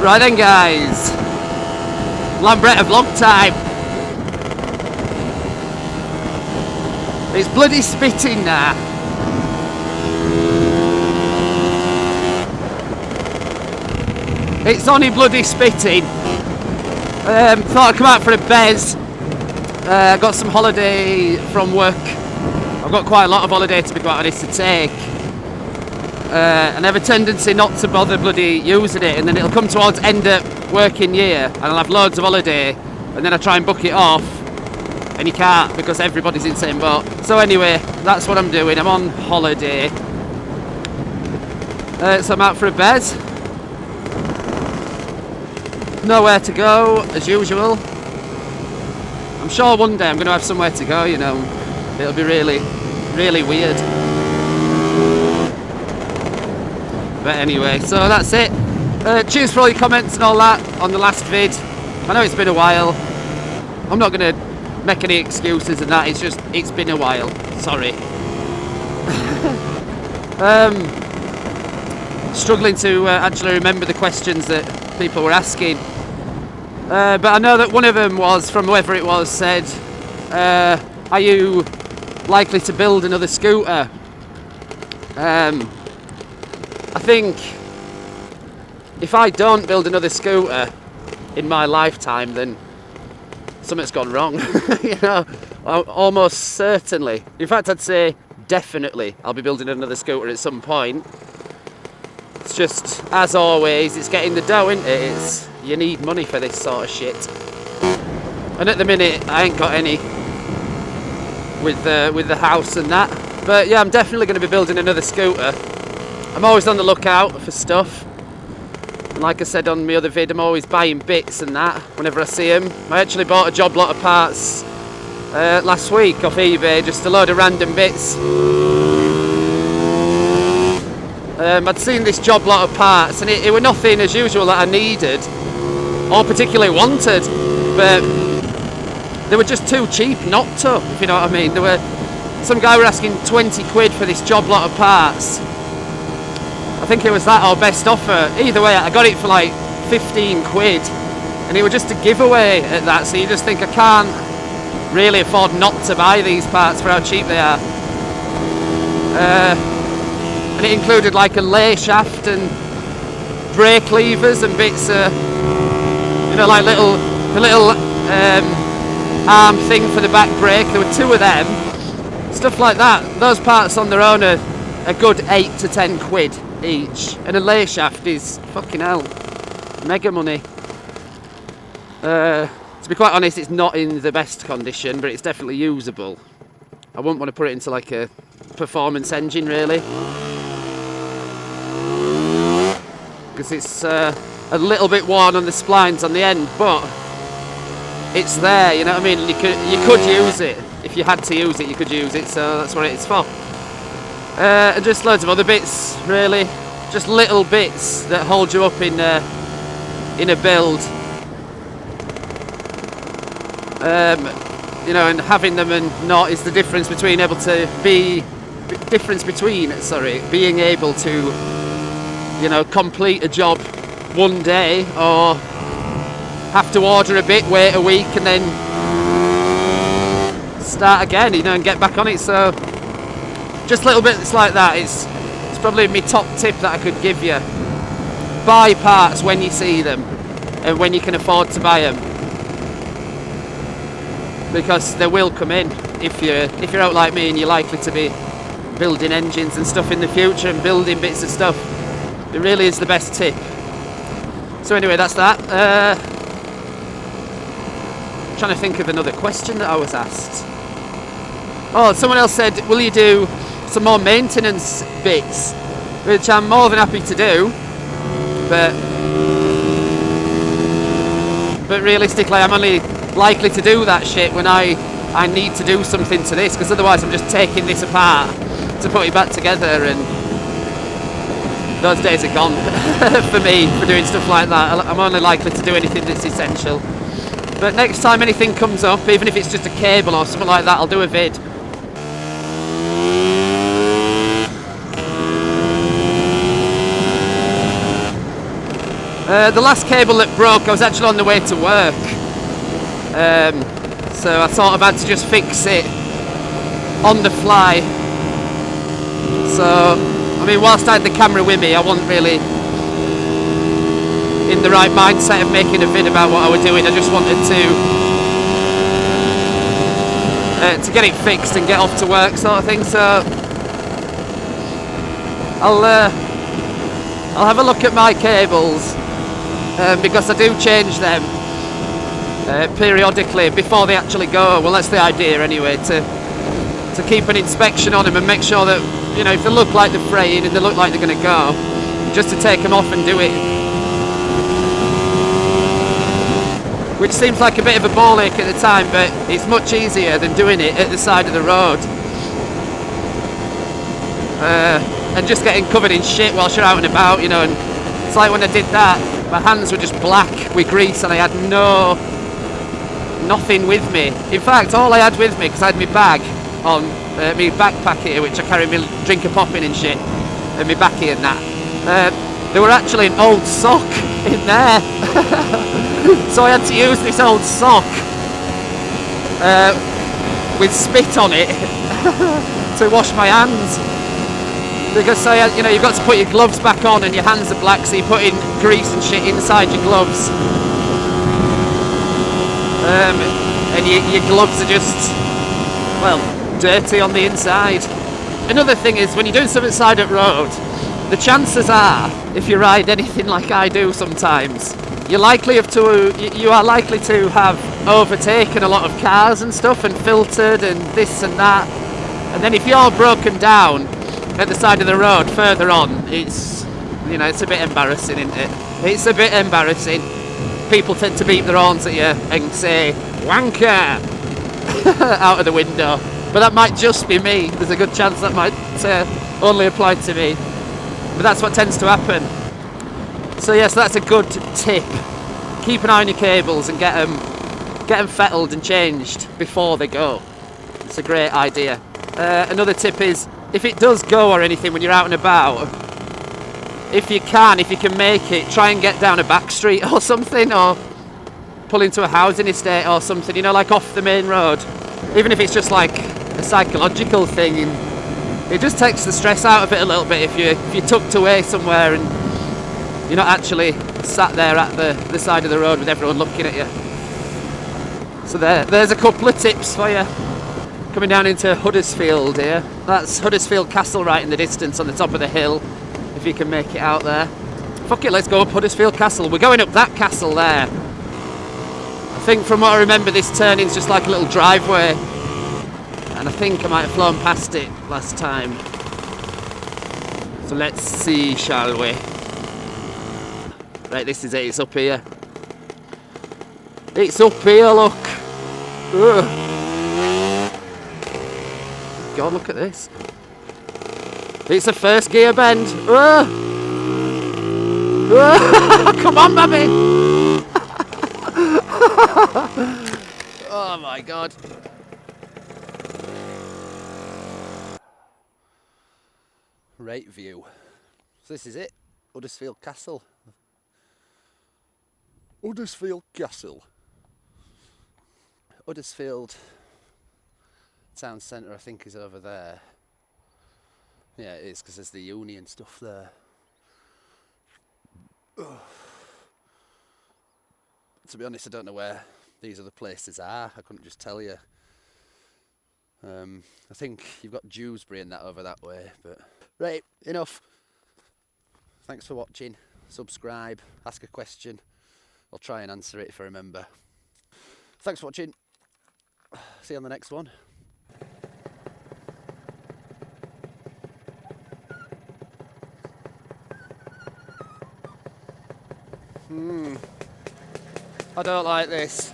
Right then guys, Lambretta vlog time. It's bloody spitting now. It's only bloody spitting. Thought I'd come out for a bez. Got some holiday from work. I've got quite a lot of holiday, to be quite honest, to take. And I have a tendency not to bother bloody using it, and then it'll come towards end of working year and I'll have loads of holiday, and then I try and book it off and you can't because everybody's in the same boat. So anyway, that's what I'm doing. I'm on holiday. So I'm out for a bez. Nowhere to go as usual. I'm sure one day I'm going to have somewhere to go, you know. It'll be really, really weird. But anyway, so that's it. Cheers for all your comments and all that on the last vid. I know it's been a while. I'm not going to make any excuses and that. It's just, it's been a while. Sorry. Struggling to actually remember the questions that people were asking. But I know that one of them was, from whoever it was, said, are you likely to build another scooter? I think if I don't build another scooter in my lifetime, then something's gone wrong. You know, almost certainly. In fact, I'd say definitely I'll be building another scooter at some point. It's just, as always, it's getting the dough, isn't it? It's, you need money for this sort of shit. And at the minute, I ain't got any with the house and that. But yeah, I'm definitely going to be building another scooter. I'm always on the lookout for stuff. And like I said on my other vid, I'm always buying bits and that whenever I see them. I actually bought a job lot of parts last week off eBay, just a load of random bits. I'd seen this job lot of parts and it were nothing as usual that I needed or particularly wanted, but they were just too cheap not to, if you know what I mean. There were some guy were asking 20 quid for this job lot of parts. I think it was that or best offer. Either way, I got it for like 15 quid and it was just a giveaway at that, so you just think I can't really afford not to buy these parts for how cheap they are. And it included like a lay shaft and brake levers and bits of, you know, like the little arm thing for the back brake. There were two of them, stuff like that. Those parts on their own are a good 8 to 10 quid each, and a lay shaft is fucking hell, mega money. To be quite honest, it's not in the best condition, but it's definitely usable. I wouldn't want to put it into like a performance engine really, because it's a little bit worn on the splines on the end, but it's there, you know what I mean? You could use it. If you had to use it, you could use it, so that's what it's for. And just loads of other bits, really. Just little bits that hold you up in a build. You know, and having them and not is the difference between being able to, you know, complete a job one day, or have to order a bit, wait a week, and then start again, you know, and get back on it. So just little bits like that. It's probably my top tip that I could give you. Buy parts when you see them and when you can afford to buy them, because they will come in. If you're out like me and you're likely to be building engines and stuff in the future and building bits of stuff, it really is the best tip. So anyway, that's that. Trying to think of another question that I was asked. Oh, someone else said, will you do some more maintenance bits? Which I'm more than happy to do, but realistically I'm only likely to do that shit when I need to do something to this, because otherwise I'm just taking this apart to put it back together, and those days are gone for me for doing stuff like that. I'm only likely to do anything that's essential. But next time anything comes up, even if it's just a cable or something like that, I'll do a vid. The last cable that broke, I was actually on the way to work. So I sort of had to just fix it on the fly. So, I mean, whilst I had the camera with me, I wasn't really in the right mindset of making a vid about what I was doing. I just wanted to get it fixed and get off to work, sort of thing. So I'll have a look at my cables, because I do change them periodically before they actually go. Well, that's the idea anyway, to keep an inspection on them and make sure that, you know, if they look like they're fraying and they look like they're going to go, just to take them off and do it. Which seems like a bit of a ball ache at the time, but it's much easier than doing it at the side of the road. And just getting covered in shit whilst you're out and about, you know. And it's like when I did that, my hands were just black with grease and I had nothing with me. In fact, all I had with me, because I had my bag on, my backpack here, which I carry my drink of popping and shit, and my backy and that, there were actually an old sock in there. So I had to use this old sock with spit on it to wash my hands. Because you know, you've got to put your gloves back on and your hands are black, so you're putting grease and shit inside your gloves. And your gloves are just, well, dirty on the inside. Another thing is, when you're doing something side of road, the chances are, if you ride anything like I do sometimes, you are likely to have overtaken a lot of cars and stuff and filtered and this and that. And then if you're broken down at the side of the road further on, it's, you know, it's a bit embarrassing, isn't it? It's a bit embarrassing. People tend to beep their horns at you and say, wanker, out of the window. But that might just be me. There's a good chance that might only apply to me. But that's what tends to happen. So yes, that's a good tip. Keep an eye on your cables and get them fettled and changed before they go. It's a great idea. Another tip is, if it does go or anything when you're out and about, if you can make it, try and get down a back street or something, or pull into a housing estate or something, you know, like off the main road. Even if it's just like a psychological thing, it just takes the stress out of it a little bit if you're tucked away somewhere and you're not actually sat there at the side of the road with everyone looking at you. So there's a couple of tips for you. Coming down into Huddersfield here. That's Huddersfield Castle right in the distance on the top of the hill, if you can make it out there. Fuck it, let's go up Huddersfield Castle. We're going up that castle there. I think from what I remember, this turning's just like a little driveway. And I think I might have flown past it last time. So let's see, shall we? Right, this is it, it's up here. It's up here, look. Ugh. God, look at this. It's a first gear bend. Come on, baby. Oh my God. Right view. So this is it. Huddersfield Castle. Huddersfield Castle. Huddersfield Town Centre, I think, is over there. Yeah, it is, because there's the uni and stuff there. Ugh. To be honest, I don't know where these other places are. I couldn't just tell you. I think you've got Dewsbury and that over that way. But right, enough. Thanks for watching. Subscribe, ask a question. I'll try and answer it if I remember. Thanks for watching. See you on the next one. I don't like this.